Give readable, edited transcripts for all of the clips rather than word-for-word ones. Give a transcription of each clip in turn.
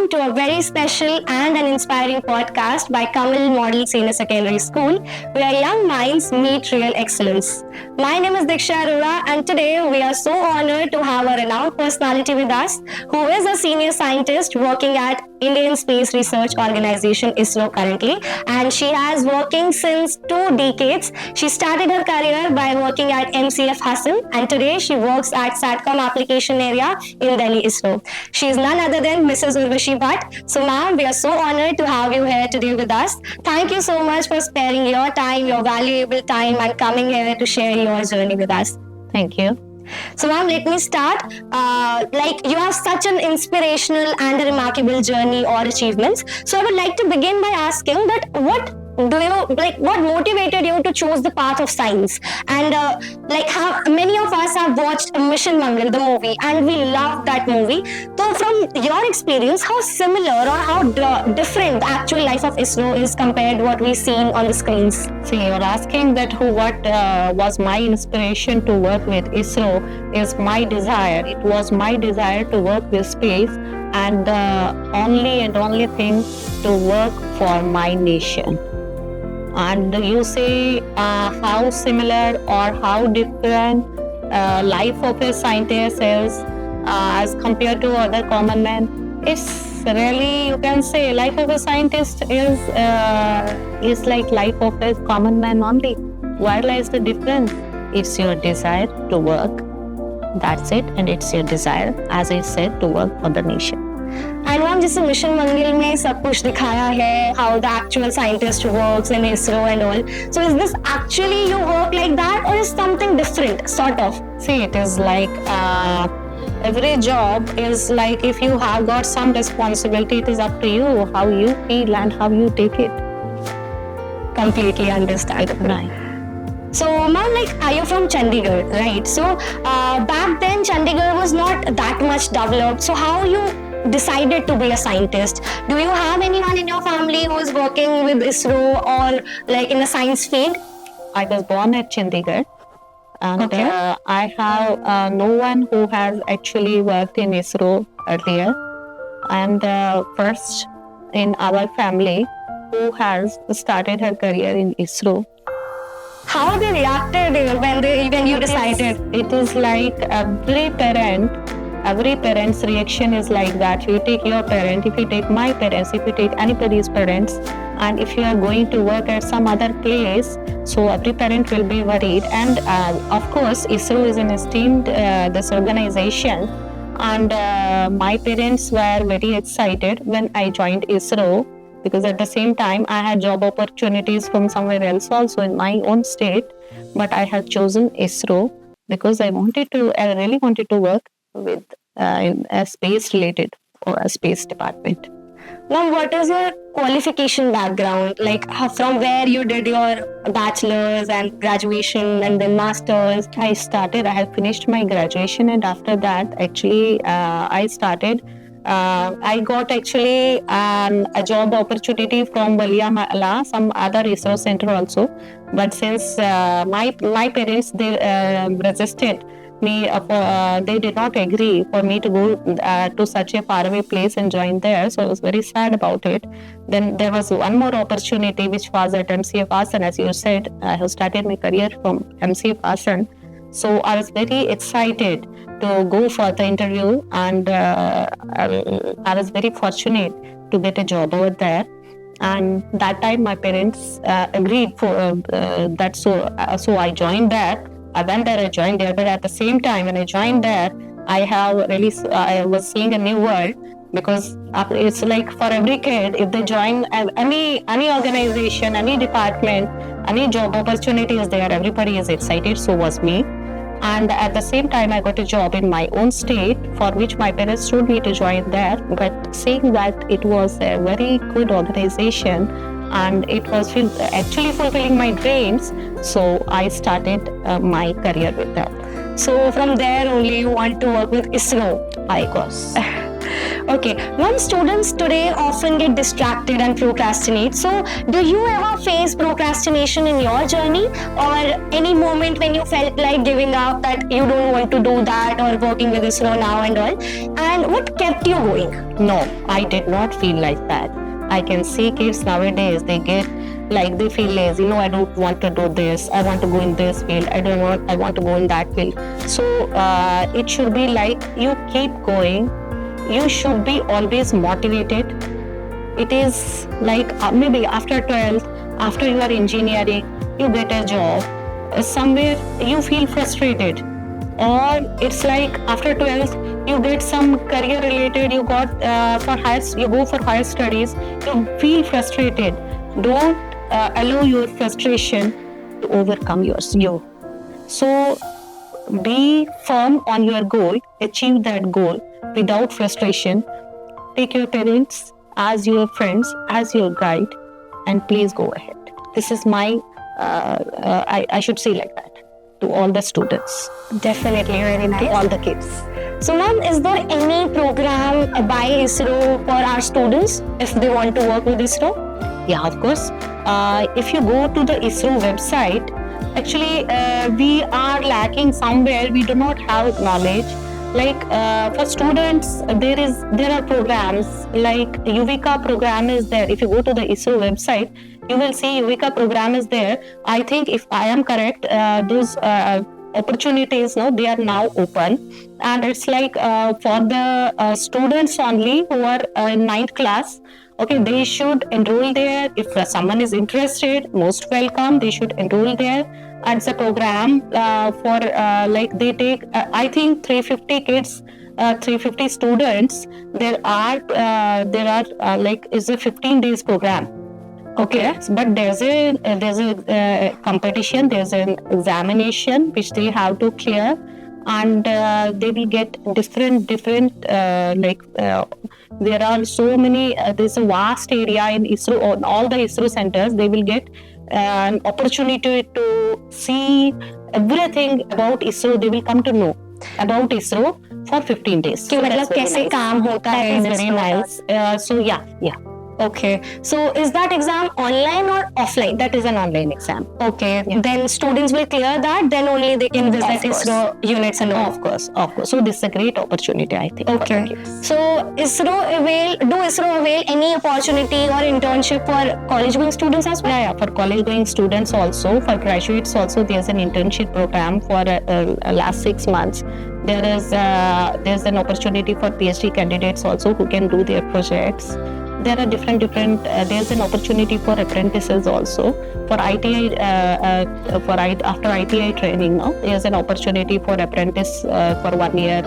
to a very special and an inspiring podcast by Kamal Model Senior Secondary School, where young minds meet real excellence. My name is Diksha Arora, and today we are so honored to have a renowned personality with us who is a senior scientist working at Indian Space Research Organization ISRO currently, and she has working since 2 decades. She started her career by working at MCF Hassan, and today she works at SATCOM application area in Delhi ISRO. She is none other than Mrs. Urvashi Bhatt. So, ma'am, we are so honored to have you here today with us. Thank you so much for sparing your time, your valuable time, and coming here to share your journey with us. Thank you. So, ma'am, let me start. You have such an inspirational and a remarkable journey or achievements. So, I would like to begin by asking that what motivated you to choose the path of science? And how many of us have watched Mission Mangal, the movie, and we loved that movie. So, from your experience, how similar or how different the actual life of ISRO is compared to what we've seen on the screens? See, you're asking that what was my inspiration to work with ISRO is my desire. It was my desire to work with space and only thing to work for my nation. And you say how similar or how different life of a scientist is as compared to other common men. It's really, you can say, life of a scientist is like life of a common man only. Where lies the difference? It's your desire to work. That's it, and it's your desire, as I said, to work for the nation. And ma'am, जैसे mission मंगल में सब कुछ दिखाया है, how the actual scientist works in ISRO and all. So is this actually you work like that, or is something different, sort of? See, it is like every job is like if you have got some responsibility, it is up to you how you feel and how you take it. Completely understand. Right. So, ma'am, are you from Chandigarh, right? So, back then, Chandigarh was not that much developed. So, how you decided to be a scientist? Do you have anyone in your family who is working with ISRO or in the science field? I was born at Chandigarh, and okay. I have no one who has actually worked in ISRO earlier. And first in our family who has started her career in ISRO. How they reacted when you decided? It is like every parent's reaction is like that. You take your parent, if you take my parents, if you take anybody's parents, and if you are going to work at some other place, so every parent will be worried. And of course, ISRO is an esteemed this organization, and my parents were very excited when I joined ISRO, because at the same time I had job opportunities from somewhere else also in my own state, but I had chosen ISRO because I really wanted to work with in a space related or a space department. Now, what is your qualification background? From where you did your bachelor's and graduation and then master's? I have finished my graduation, and after that actually I got actually a job opportunity from Walia Mala, some other resource center also. But since my parents, they resisted me, they did not agree for me to go to such a faraway place and join there. So I was very sad about it. Then there was one more opportunity which was at MCF Hassan. As you said, I have started my career from MCF Hassan. So I was very excited to go for the interview, and I was very fortunate to get a job over there. And that time my parents agreed for that. So I joined there. I went there, I joined there. But at the same time, when I joined there, I was seeing a new world, because it's like for every kid, if they join any organization, any department, any job opportunity is there, everybody is excited. So was me. And at the same time, I got a job in my own state, for which my parents told me to join there. But seeing that it was a very good organization and it was actually fulfilling my dreams, so I started my career with them. So from there only you want to work with ISRO? I was. Okay, ma'am, students today often get distracted and procrastinate. So, do you ever face procrastination in your journey, or any moment when you felt like giving up, that you don't want to do that or working with ISRO now and all? And what kept you going? No, I did not feel like that. I can see kids nowadays, they get like they feel lazy. No, I don't want to do this. I want to go in this field. I want to go in that field. So it should be like you keep going. You should be always motivated. It is like maybe after 12th, after you are engineering, you get a job. Somewhere you feel frustrated. Or it's like after 12th, you get some career related, you go for higher studies, you feel frustrated. Don't allow your frustration to overcome you. So be firm on your goal, achieve that goal without frustration. Take your parents as your friends, as your guide, and please go ahead. This is my, I should say like that to all the students. Definitely, very nice. To all the kids. So, ma'am, is there any program by ISRO for our students if they want to work with ISRO? Yeah, of course. If you go to the ISRO website, actually we are lacking somewhere. We do not have knowledge. Like for students, there are programs like Yuvika program is there. If you go to the ISRO website, you will see Yuvika program is there. I think if I am correct, those opportunities, no, they are now open, and it's like for the students only who are in 9th class. Okay, they should enroll there. If someone is interested, most welcome. They should enroll there. And it's a program for like they take, I think 350 kids, 350 students. There are like is a 15 days program. Okay, but there's a competition. There's an examination which they have to clear, and they will get different there are so many. There's a vast area in ISRO, on all the ISRO centers. They will get an opportunity to see everything about ISRO. They will come to know about ISRO for 15 days. कि मतलब कैसे काम होता है? That is very nice. So yeah. Okay. So is that exam online or offline? That is an online exam. Okay. Yeah. Then students will clear that. Then only they can visit ISRO units and all. Of course. So this is a great opportunity, I think. Okay. So do ISRO avail any opportunity or internship for college-going students as well? Yeah. For college-going students also, for graduates also, there's an internship program for last 6 months. There's an opportunity for PhD candidates also who can do their projects. There are different. There's an opportunity for apprentices also. For ITI, after ITI training, no, there's an opportunity for apprentice for 1 year,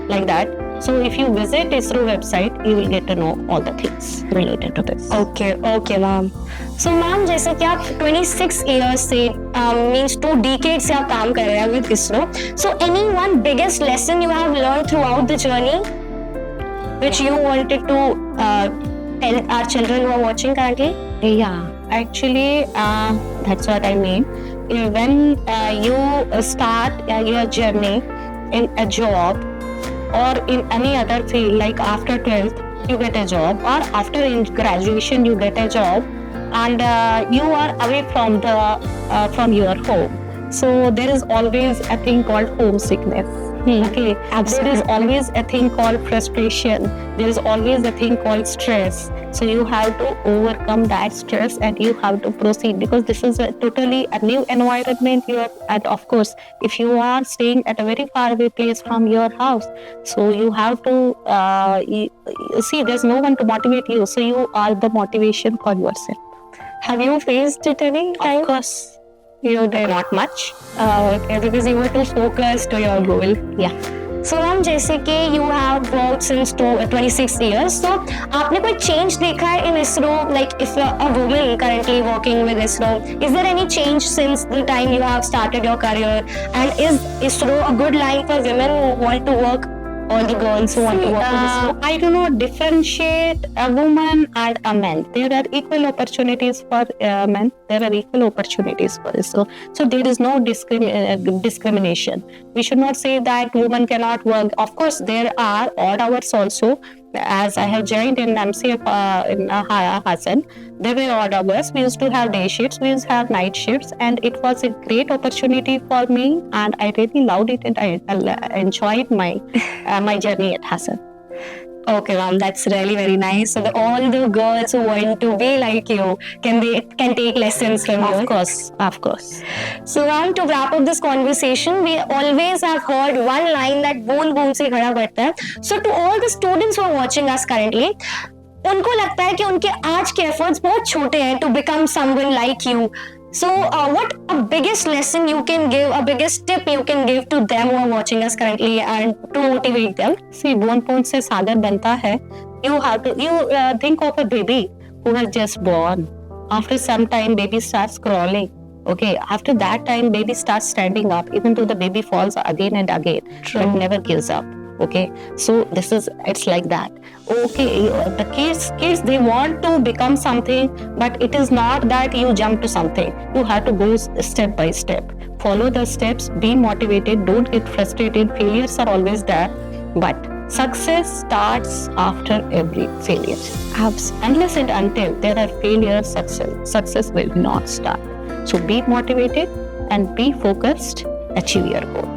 like that. So if you visit ISRO website, you will get to know all the things related to this. Okay, ma'am. So ma'am, जैसे कि आप 26 years से means 2 decades से आप काम कर रहे हैं with ISRO. So any one biggest lesson you have learned throughout the journey, which you wanted to tell our children who are watching currently? Yeah, actually, that's what I mean. When you start your journey in a job or in any other field, like after 12th, you get a job, or after graduation, you get a job, and you are away from your home. So there is always a thing called homesickness. Okay, absolutely. There is always a thing called frustration. There is always a thing called stress. So you have to overcome that stress and you have to proceed, because this is a totally a new environment. And of course, if you are staying at a very far away place from your house, so you have to see there's no one to motivate you. So you are the motivation for yourself. Have you faced it any time? Of course. You did? Not much. Okay, because you were too focused to your goal. Yeah. So ma'am, जैसे कि you have worked since 26 years, so आपने कोई change देखा है in ISRO? Like if a woman currently working with ISRO, is there any change since the time you have started your career? And is ISRO a good line for women who want to work, or the girls who want to work with ISRO? I do not differentiate a woman and a man. There are equal opportunities for men. There are equal opportunities for ISRO. So there is no discrimination. We should not say that women cannot work. Of course, there are odd hours also. as I have joined in MCF in Hassan, there were odd hours. We used to have day shifts, we used to have night shifts, and it was a great opportunity for me, and I really loved it, and I enjoyed my my journey at Hassan. Okay, ma'am, that's really very nice. So all the girls who want to be like you can take lessons from you. Of course. So, ma'am, to wrap up this conversation, we always have heard one line that "boon boon se khada badta hai." So, to all the students who are watching us currently, उनको लगता है कि उनके आज के efforts बहुत छोटे हैं to become someone like you. So, what a biggest lesson you can give, a biggest tip you can give to them who are watching us currently and to motivate them? See, bone से सागर बनता है. You have to think of a baby who has just born. After some time, baby starts crawling. Okay, after that time, baby starts standing up, even though the baby falls again and again, but never gives up. Okay, so it's like that. Okay, the kids they want to become something, but it is not that you jump to something. You have to go step by step. Follow the steps, be motivated, don't get frustrated. Failures are always there, but success starts after every failure. Unless and until there are failures, success will not start. So be motivated and be focused, achieve your goal.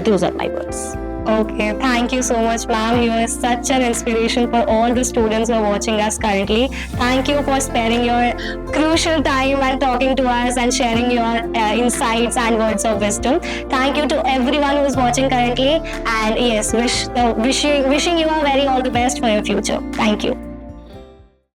Those are my words. Okay, thank you so much, ma'am. You are such an inspiration for all the students who are watching us currently. Thank you for sparing your crucial time and talking to us and sharing your insights and words of wisdom. Thank you to everyone who is watching currently. And yes, wishing you a very all the best for your future. Thank you.